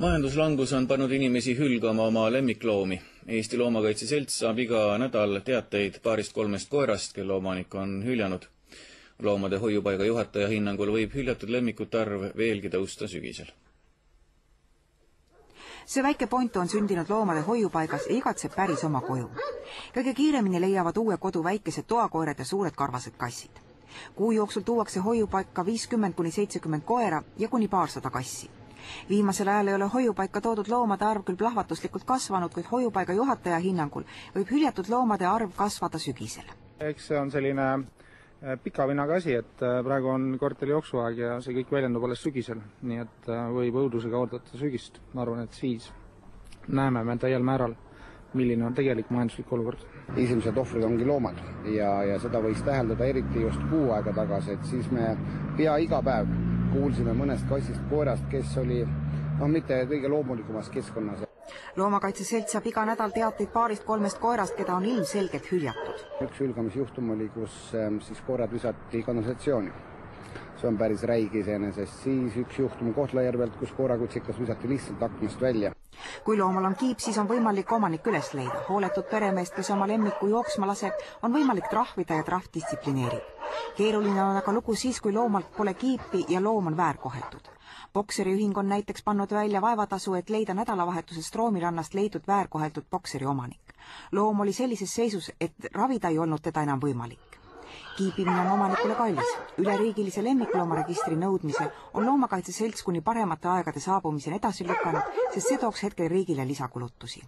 Majanduslangus on pannud inimesi hülgama oma lemmikloomi. Eesti Loomakaitse Selts saab iga nädal teateid 2-3 koerast, kelle omanik on hüljanud. Loomade hoiupaiga juhataja hinnangul võib hüljatud lemmikute arv veelgi tõusta sügisel. See väike Point on sündinud loomade hoiupaigas ja igatseb päris oma koju. Kõige kiiremini leiavad uue kodu väikesed toakoerad ja suured karvased kassid. Kuu jooksul tuuakse hoiupaika 50-70 koera ja kuni 200 kassi. Viimasel ajal ei ole hoiupaika toodud loomade arv küll plahvatuslikult kasvanud, kuid hoiupaiga juhataja hinnangul võib hüljatud loomade arv kasvada sügisel. Eks see on selline pika vinnaga asi, et praegu on korteri jooksuaeg ja see kõik väljendub alles sügisel, nii et võib õudusega oodata sügist. Ma arvan, et siis näeme me täiel määral, milline on tegelik majanduslik olukord. Esimesed ohvrid ongi loomad ja seda võis täheldada eriti just kuu aega tagasi, et siis me pea iga päev kuulsime mõnest kassist koerast, kes oli mitte kõige loomulikumas keskkonnas. Loomakaitse Selts saab iga nädal teateid 2-3 koerast, keda on ilmselgelt hüljatud. Üks hülgamisjuhtum oli, kus siis koerad visati kanalisatsiooni. See on päris räige iseenesest. Siis üks juhtum Kohtla-Järvelt, kus koerakutsikas visati lihtsalt aknast välja. Kui loomal on kiip, siis on võimalik omanik üles leida. Hooletud peremeest, kes oma lemmiku jooksma laseb, on võimalik trahvida ja trahv distsiplineerib. Keeruline on aga lugu siis, kui loomalt pole kiipi ja loom on väärkoheldud. Bokseriühing on näiteks pannud välja vaevatasu, et leida nädalavahetusest Roomilannast leidnud väärkoheldud bokseri omanik. Loom oli sellises seisus, et ravida ei olnud teda enam võimalik. Kiipimine on omanikule kallis. Üleriigilise lemmikloomaregistri nõudmise on Loomakaitse Selts kuni paremate aegade saabumisel edasi lükanud, sest see tooks hetkel riigile lisakulutusi.